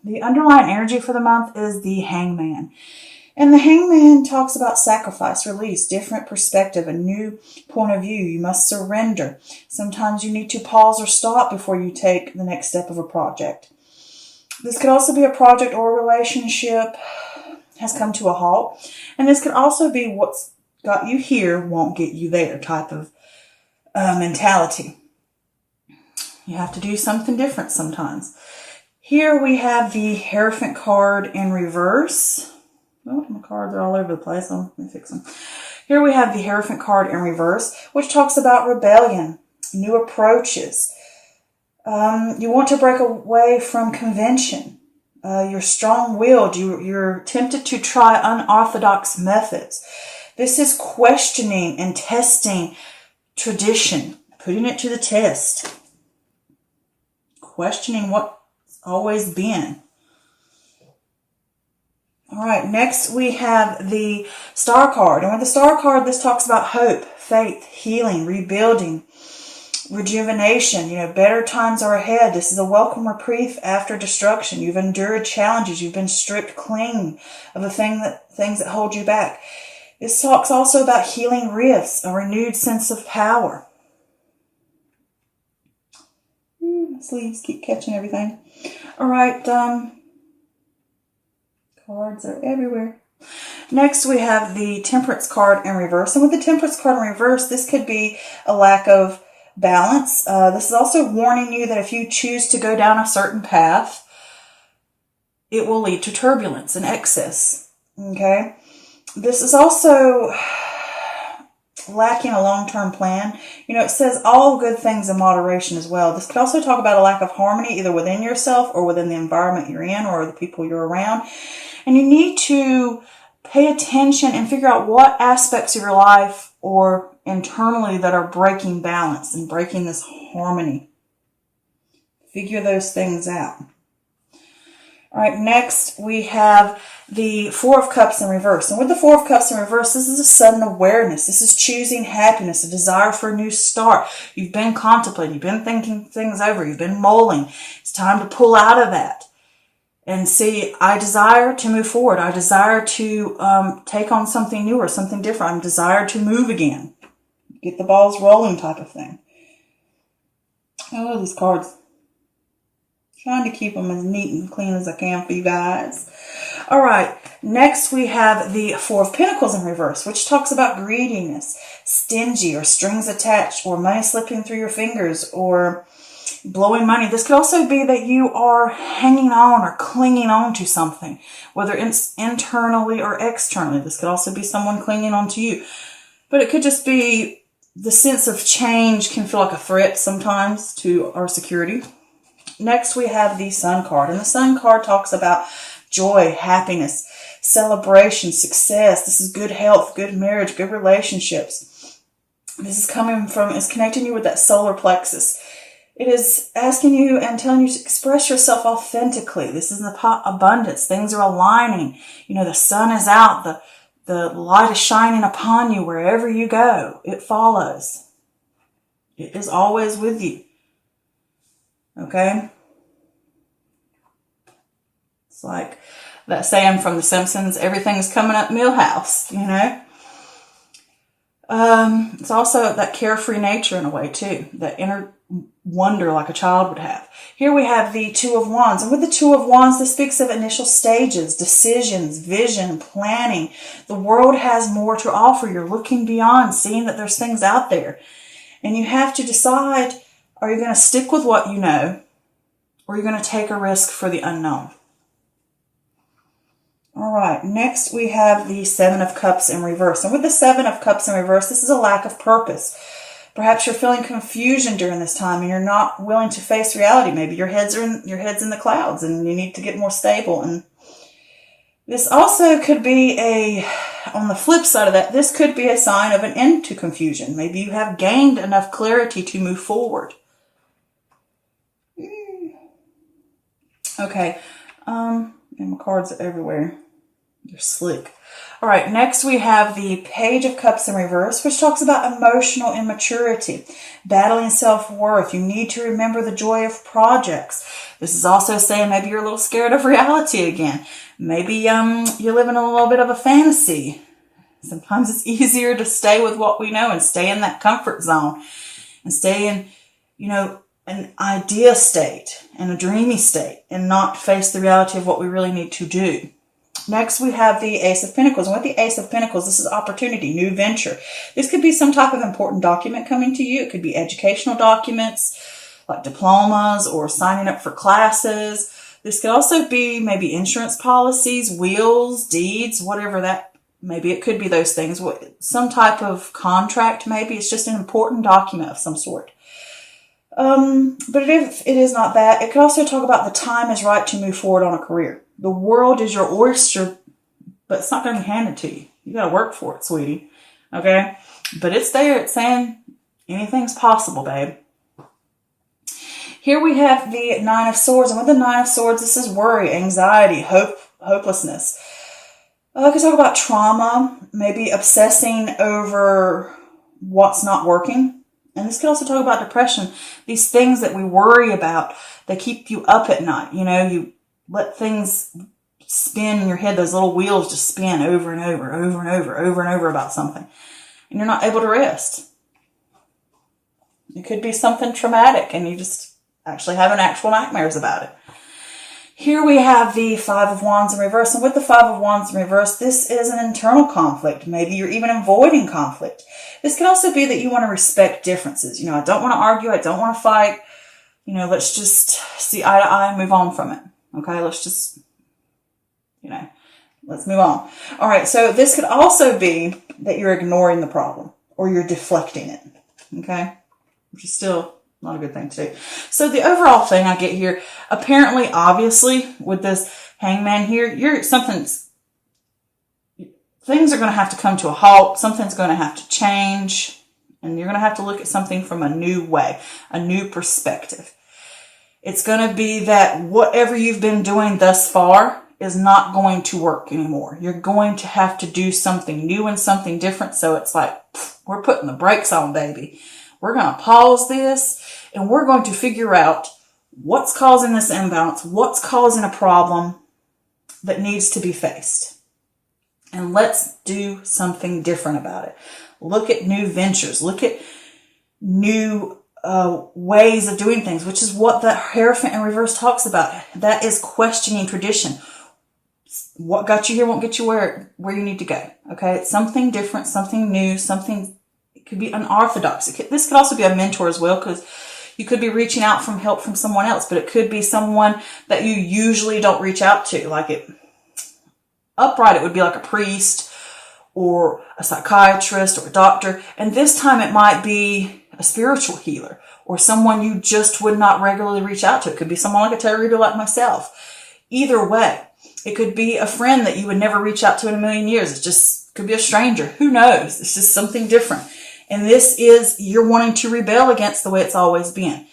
The underlying energy for the month is the Hangman. And the Hangman talks about sacrifice, release, different perspective, a new point of view. You must surrender. Sometimes you need to pause or stop before you take the next step of a project. This could also be a project or a relationship has come to a halt. And this could also be what's got you here won't get you there type of mentality. You have to do something different sometimes. Here we have the Hierophant card in reverse. Oh, my cards are all over the place. Let me fix them. Here we have the Hierophant card in reverse, which talks about rebellion, new approaches. You want to break away from convention. You're strong-willed. You're tempted to try unorthodox methods. This is questioning and testing tradition, putting it to the test. Questioning what's always been. All right, next we have the Star card. And with the Star card, this talks about hope, faith, healing, rebuilding, rejuvenation. Better times are ahead. This is a welcome reprieve after destruction. You've endured challenges. You've been stripped clean of the things that hold you back. This talks also about healing rifts, a renewed sense of power. Sleeves keep catching everything. All right, cards are everywhere. Next, we have the Temperance card in reverse. And with the Temperance card in reverse, this could be a lack of balance. This is also warning you that if you choose to go down a certain path, it will lead to turbulence and excess. Okay? This is also lacking a long-term plan. It says all good things in moderation as well. This could also talk about a lack of harmony either within yourself or within the environment you're in or the people you're around. And you need to pay attention and figure out what aspects of your life or internally that are breaking balance and breaking this harmony. Figure those things out. All right, next we have the Four of Cups in reverse. And with the Four of Cups in reverse, this is a sudden awareness. This is choosing happiness, a desire for a new start. You've been contemplating. You've been thinking things over. You've been mulling. It's time to pull out of that and see, I desire to move forward. I desire to take on something new or something different. I desire to move again. Get the balls rolling type of thing. Oh, these cards. Trying to keep them as neat and clean as I can for you guys. All right. Next, we have the Four of Pentacles in reverse, which talks about greediness, stingy or strings attached or money slipping through your fingers or blowing money. This could also be that you are hanging on or clinging on to something, whether it's internally or externally. This could also be someone clinging on to you. But it could just be the sense of change can feel like a threat sometimes to our security. Next, we have the Sun card. And the Sun card talks about joy, happiness, celebration, success. This is good health, good marriage, good relationships. This is it's connecting you with that solar plexus. It is asking you and telling you to express yourself authentically. This is the abundance. Things are aligning. The sun is out. The light is shining upon you wherever you go. It follows. It is always with you. Okay? It's like that saying from The Simpsons, everything's coming up Millhouse, It's also that carefree nature in a way too, that inner wonder like a child would have. Here we have the Two of Wands. And with the Two of Wands, this speaks of initial stages, decisions, vision, planning. The world has more to offer. You're looking beyond, seeing that there's things out there. And you have to decide, are you going to stick with what you know, or are you going to take a risk for the unknown? All right, next we have the Seven of Cups in reverse. And with the Seven of Cups in reverse, this is a lack of purpose. Perhaps you're feeling confusion during this time and you're not willing to face reality. Maybe your head's in the clouds and you need to get more stable. And this also could be on the flip side of that, this could be a sign of an end to confusion. Maybe you have gained enough clarity to move forward. Okay, and my cards are everywhere. You're slick. All right, next we have the Page of Cups in reverse, which talks about emotional immaturity, battling self-worth. You need to remember the joy of projects. This is also saying maybe you're a little scared of reality again. Maybe you're living a little bit of a fantasy. Sometimes it's easier to stay with what we know and stay in that comfort zone and stay in, an idea state and a dreamy state and not face the reality of what we really need to do. Next, we have the Ace of Pentacles. And with the Ace of Pentacles, this is opportunity, new venture. This could be some type of important document coming to you. It could be educational documents like diplomas or signing up for classes. This could also be maybe insurance policies, wills, deeds, whatever that. Maybe it could be those things. Some type of contract, maybe. It's just an important document of some sort. But if it is not that, it could also talk about the time is right to move forward on a career. The world is your oyster, but it's not going to be handed to you. You got to work for it, sweetie. Okay? But it's there. It's saying anything's possible, babe. Here we have the Nine of Swords. And with the Nine of Swords, this is worry, anxiety, hopelessness. I could talk about trauma, maybe obsessing over what's not working. And this could also talk about depression. These things that we worry about, they keep you up at night. You let things spin in your head. Those little wheels just spin over and over, over and over, over and over about something. And you're not able to rest. It could be something traumatic and you just actually having actual nightmares about it. Here we have the Five of Wands in reverse. And with the Five of Wands in reverse, this is an internal conflict. Maybe you're even avoiding conflict. This could also be that you want to respect differences. I don't want to argue. I don't want to fight. Let's just see eye to eye and move on from it. Okay, let's just, let's move on. All right, so this could also be that you're ignoring the problem or you're deflecting it. Okay, which is still not a good thing to do. So the overall thing I get here, apparently, obviously, with this Hangman here, things are going to have to come to a halt. Something's going to have to change. And you're going to have to look at something from a new way, a new perspective. It's going to be that whatever you've been doing thus far is not going to work anymore. You're going to have to do something new and something different. So it's like, we're putting the brakes on, baby. We're going to pause this and we're going to figure out what's causing this imbalance, what's causing a problem that needs to be faced. And let's do something different about it. Look at new ventures. Look at new ways of doing things, which is what the Hierophant in reverse talks about. That is questioning tradition. What got you here won't get you where you need to go. Okay, it's something different, something new, something. It could be unorthodox. This could also be a mentor as well, because you could be reaching out for help from someone else, but it could be someone that you usually don't reach out to. Upright, it would be like a priest or a psychiatrist or a doctor. And this time it might be a spiritual healer or someone you just would not regularly reach out to. It could be someone like a tarot reader like myself. Either way, it could be a friend that you would never reach out to in a million years. It just could be a stranger. Who knows? It's just something different. And this is you're wanting to rebel against the way it's always been.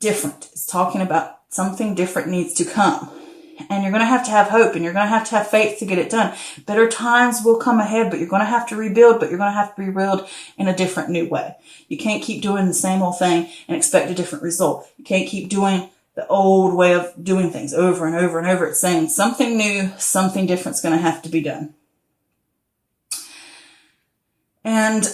Different. It's talking about something different needs to come. And you're going to have hope and you're going to have faith to get it done. Better times will come ahead, but you're going to have to rebuild, but you're going to have to rebuild in a different new way. You can't keep doing the same old thing and expect a different result. You can't keep doing the old way of doing things over and over and over. It's saying something new, something different is going to have to be done. And,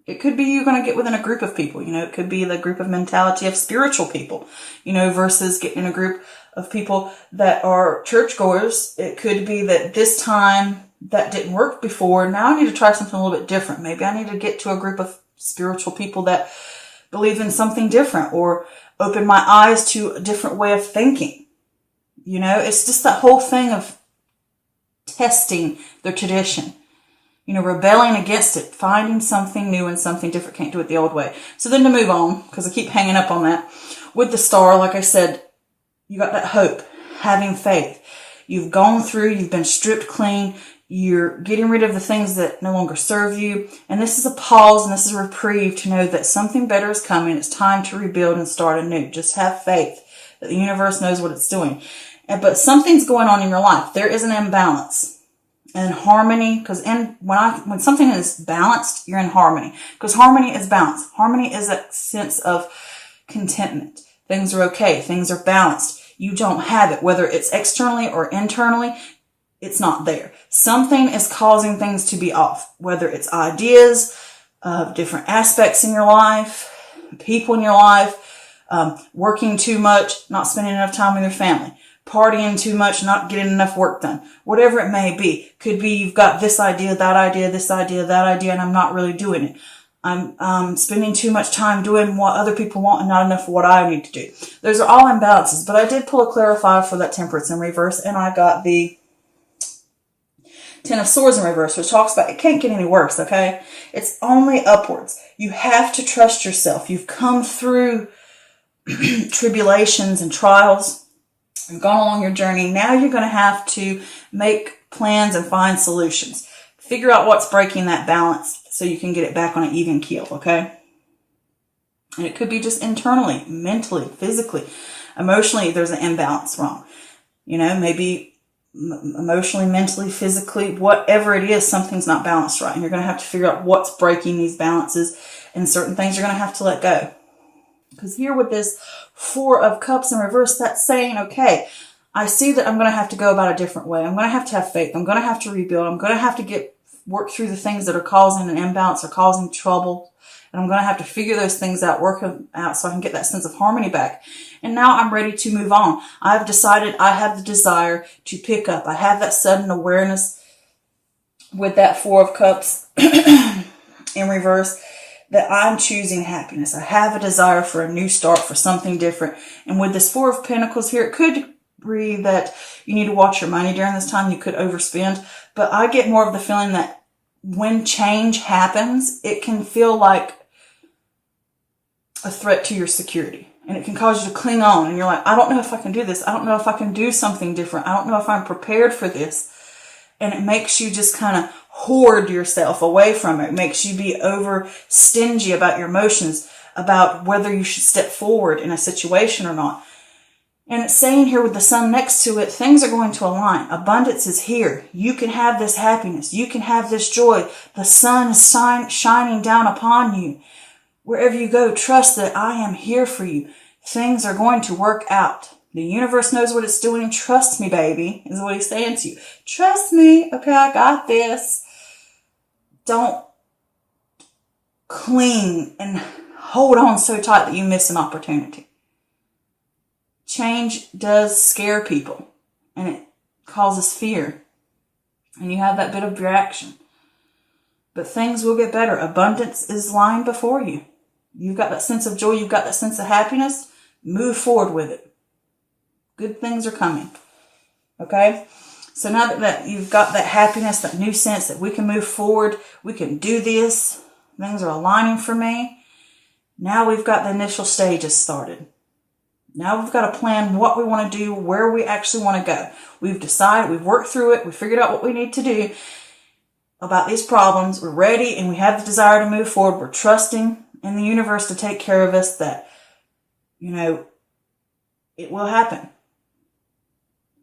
it could be you're going to get within a group of people. It could be the group of mentality of spiritual people, versus getting in a group of people that are churchgoers. It could be that this time that didn't work before. Now I need to try something a little bit different. Maybe I need to get to a group of spiritual people that believe in something different or open my eyes to a different way of thinking. It's just that whole thing of testing the tradition. Rebelling against it, finding something new and something different. Can't do it the old way. So then to move on, because I keep hanging up on that, with the star, like I said, you got that hope, having faith. You've gone through, you've been stripped clean, you're getting rid of the things that no longer serve you. And this is a pause and this is a reprieve to know that something better is coming. It's time to rebuild and start anew. Just have faith that the universe knows what it's doing. But something's going on in your life. There is an imbalance. And harmony, because when something is balanced, you're in harmony. Because harmony is balance. Harmony is a sense of contentment. Things are okay. Things are balanced. You don't have it, whether it's externally or internally. It's not there. Something is causing things to be off, whether it's ideas of different aspects in your life, people in your life, working too much, not spending enough time with your family, partying too much, not getting enough work done, whatever it may be. Could be you've got this idea, that idea, this idea, that idea, and I'm not really doing it. I'm spending too much time doing what other people want and not enough of what I need to do. Those are all imbalances, but I did pull a clarifier for that Temperance in reverse, and I got the Ten of Swords in reverse, which talks about it can't get any worse, okay? It's only upwards. You have to trust yourself. You've come through tribulations and trials. You've gone along your journey. Now you're going to have to make plans and find solutions. Figure out what's breaking that balance so you can get it back on an even keel, okay? And it could be just internally, mentally, physically, emotionally, there's an imbalance wrong. You know, maybe emotionally, mentally, physically, whatever it is, something's not balanced right. And you're going to have to figure out what's breaking these balances, and certain things you're going to have to let go. Because here with this Four of Cups in reverse, that's saying, okay, I see that I'm going to have to go about a different way. I'm going to have faith. I'm going to have to rebuild. I'm going to have to work through the things that are causing an imbalance or causing trouble. And I'm going to have to figure those things out, work them out so I can get that sense of harmony back. And now I'm ready to move on. I've decided I have the desire to pick up. I have that sudden awareness with that Four of Cups in reverse that I'm choosing happiness. I have a desire for a new start, for something different. And with this Four of Pentacles here, it could be that you need to watch your money during this time. You could overspend. But I get more of the feeling that when change happens, it can feel like a threat to your security. And it can cause you to cling on. And you're like, I don't know if I can do this. I don't know if I can do something different. I don't know if I'm prepared for this. And it makes you just kind of hoard yourself away from it. It makes you be over stingy about your emotions, about whether you should step forward in a situation or not. And it's saying here with the sun next to it, things are going to align. Abundance is here. You can have this happiness. You can have this joy. The sun is shining down upon you. Wherever you go, trust that I am here for you. Things are going to work out. The universe knows what it's doing. Trust me, baby, is what he's saying to you. Trust me. Okay, I got this. Don't cling and hold on so tight that you miss an opportunity. Change does scare people, and it causes fear. And you have that bit of reaction. But things will get better. Abundance is lying before you. You've got that sense of joy. You've got that sense of happiness. Move forward with it. Good things are coming. Okay? So now that you've got that happiness, that new sense that we can move forward, we can do this, things are aligning for me. Now we've got the initial stages started. Now we've got to plan what we want to do, where we actually want to go. We've decided, we've worked through it, we've figured out what we need to do about these problems. We're ready and we have the desire to move forward. We're trusting in the universe to take care of us, that, you know, it will happen.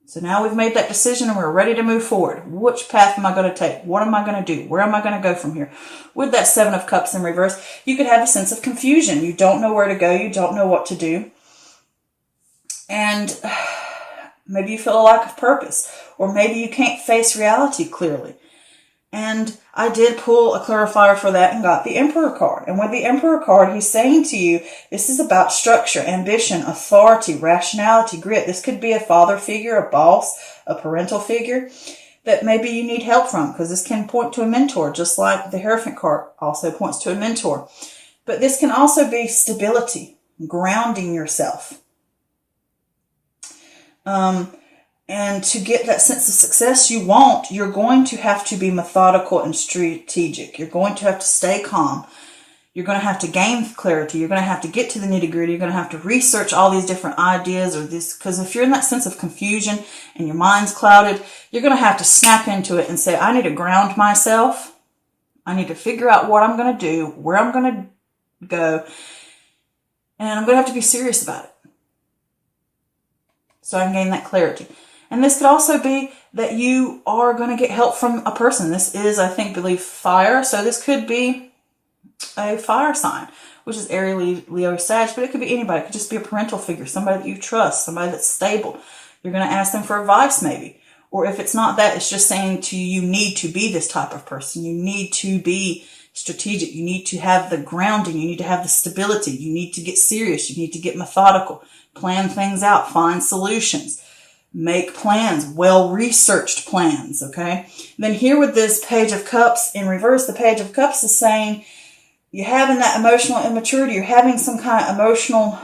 So now we've made that decision and we're ready to move forward. Which path am I going to take? What am I going to do? Where am I going to go from here? With that Seven of Cups in reverse, you could have a sense of confusion. You don't know where to go. You don't know what to do. And maybe you feel a lack of purpose, or maybe you can't face reality clearly. And I did pull a clarifier for that and got the Emperor card. And with the Emperor card, he's saying to you, this is about structure, ambition, authority, rationality, grit. This could be a father figure, a boss, a parental figure that maybe you need help from, because this can point to a mentor, just like the Hierophant card also points to a mentor. But this can also be stability, grounding yourself. And to get that sense of success you want, you're going to have to be methodical and strategic. You're going to have to stay calm. You're going to have to gain clarity. You're going to have to get to the nitty gritty. You're going to have to research all these different ideas or this, because if you're in that sense of confusion and your mind's clouded, you're going to have to snap into it and say, I need to ground myself. I need to figure out what I'm going to do, where I'm going to go, and I'm going to have to be serious about it. so I can gain that clarity. And this could also be that you are going to get help from a person. This is, I think, believe fire. So this could be a fire sign, which is Aries, Leo, Sag, but it could be anybody. It could just be a parental figure, somebody that you trust, somebody that's stable. You're going to ask them for advice maybe. Or if it's not that, it's just saying to you, you need to be this type of person. You need to be strategic. You need to have the grounding. You need to have the stability. You need to get serious. You need to get methodical. Plan things out. Find solutions. Make plans. Well-researched plans, okay? Then here with this Page of Cups in reverse, the Page of Cups is saying you're having that emotional immaturity. You're having some kind of emotional,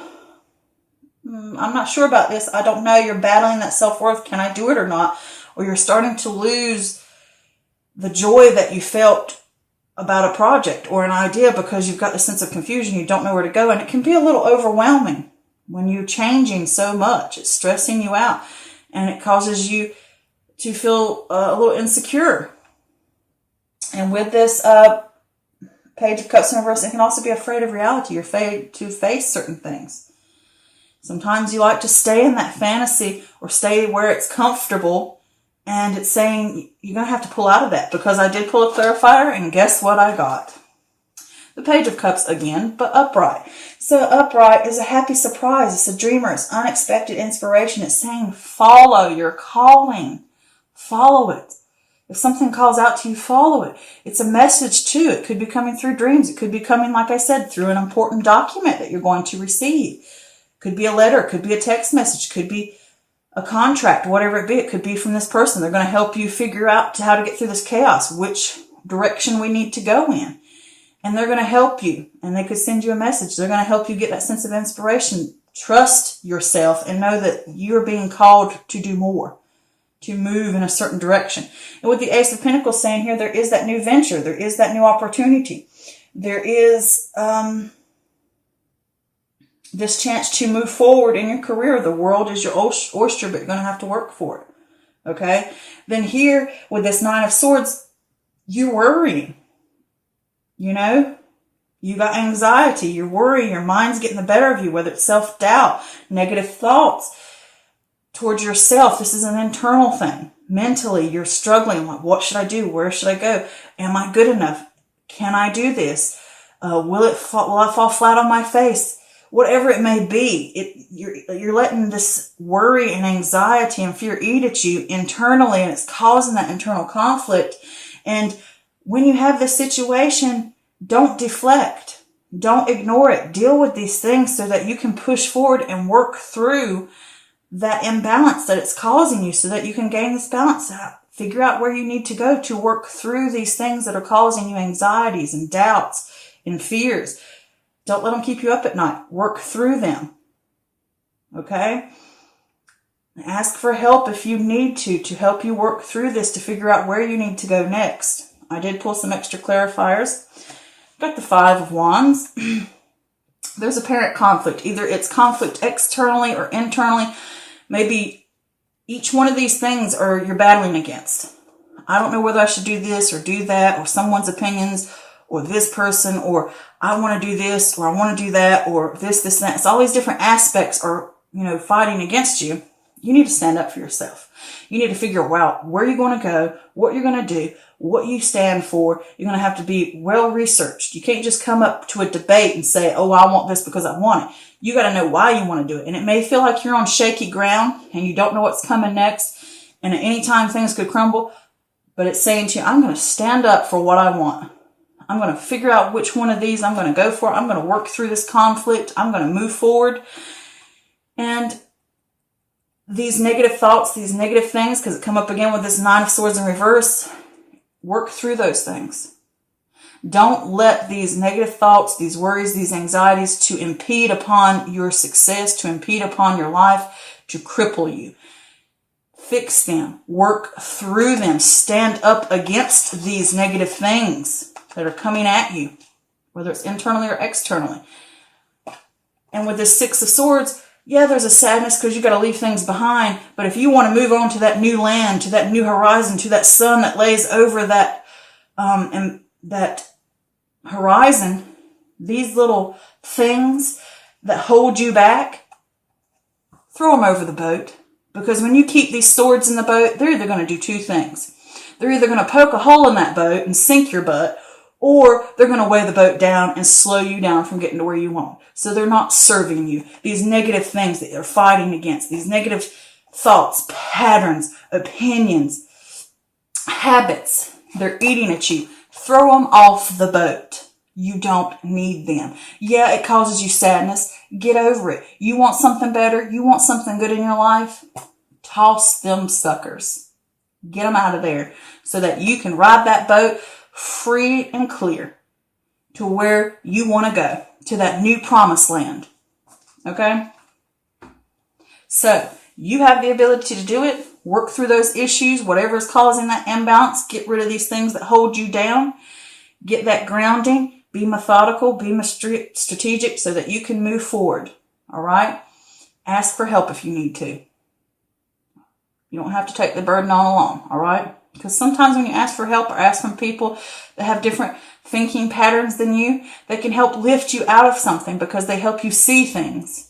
I'm not sure about this. I don't know. You're battling that self-worth. Can I do it or not? Or you're starting to lose the joy that you felt about a project or an idea because you've got this sense of confusion. You don't know where to go. And it can be a little overwhelming when you're changing so much. It's stressing you out and it causes you to feel a little insecure. And with this Page of Cups in reverse, it can also be afraid of reality. You're afraid to face certain things. Sometimes you like to stay in that fantasy or stay where it's comfortable. And it's saying you're going to have to pull out of that because I did pull a clarifier and guess what I got? The Page of Cups again, but upright. So upright is a happy surprise. It's a dreamer. It's unexpected inspiration. It's saying follow your calling. Follow it. If something calls out to you, follow it. It's a message too. It could be coming through dreams. It could be coming, like I said, through an important document that you're going to receive. Could be a letter. Could be a text message. Could be a contract, whatever it be. It could be from this person. They're going to help you figure out how to get through this chaos, which direction we need to go in. And they're going to help you. And they could send you a message. They're going to help you get that sense of inspiration. Trust yourself and know that you're being called to do more, to move in a certain direction. And with the Ace of Pentacles saying here, there is that new venture. There is that new opportunity. There is this chance to move forward in your career. The world is your oyster, but you're going to have to work for it. Okay? Then here, with this Nine of Swords, you're worrying. You know? You got anxiety. You're worrying. Your mind's getting the better of you, whether it's self-doubt, negative thoughts towards yourself. This is an internal thing. Mentally, you're struggling. Like, what should I do? Where should I go? Am I good enough? Can I do this? Will I fall flat on my face? Whatever it may be, you're letting this worry and anxiety and fear eat at you internally, and it's causing that internal conflict. And when you have this situation, don't deflect. Don't ignore it. Deal with these things so that you can push forward and work through that imbalance that it's causing you so that you can gain this balance out. Figure out where you need to go to work through these things that are causing you anxieties and doubts and fears. Don't let them keep you up at night. Work through them. Okay? Ask for help if you need to help you work through this, to figure out where you need to go next. I did pull some extra clarifiers. Got the Five of Wands. There's apparent conflict. Either it's conflict externally or internally. Maybe each one of these things are you're battling against. I don't know whether I should do this or do that, or someone's opinions, or this person, or I want to do this, or I want to do that, or this, and that. It's all these different aspects are, fighting against you. You need to stand up for yourself. You need to figure out where you're going to go, what you're going to do, what you stand for. You're going to have to be well-researched. You can't just come up to a debate and say, oh, I want this because I want it. You got to know why you want to do it. And it may feel like you're on shaky ground and you don't know what's coming next. And at any time things could crumble. But it's saying to you, I'm going to stand up for what I want. I'm going to figure out which one of these I'm going to go for. I'm going to work through this conflict. I'm going to move forward. And these negative thoughts, these negative things, because it come up again with this Nine of Swords in reverse, work through those things. Don't let these negative thoughts, these worries, these anxieties to impede upon your success, to impede upon your life, to cripple you. Fix them. Work through them. Stand up against these negative things that are coming at you, whether it's internally or externally. And with this Six of Swords, yeah, there's a sadness because you got to leave things behind. But if you want to move on to that new land, to that new horizon, to that sun that lays over that, and that horizon, these little things that hold you back, throw them over the boat. Because when you keep these swords in the boat, they're either going to do two things. They're either going to poke a hole in that boat and sink your butt, or they're going to weigh the boat down and slow you down from getting to where you want. So they're not serving you. These negative things that they're fighting against, these negative thoughts, patterns, opinions, habits, they're eating at you. Throw them off the boat. You don't need them. Yeah, it causes you sadness. Get over it. You want something better? You want something good in your life? Toss them suckers. Get them out of there so that you can ride that boat free and clear to where you want to go, to that new promised land. Okay? So, you have the ability to do it. Work through those issues, whatever is causing that imbalance. Get rid of these things that hold you down. Get that grounding. Be methodical, be strategic so that you can move forward. All right? Ask for help if you need to. You don't have to take the burden on alone. All right? Because sometimes when you ask for help or ask from people that have different thinking patterns than you, they can help lift you out of something because they help you see things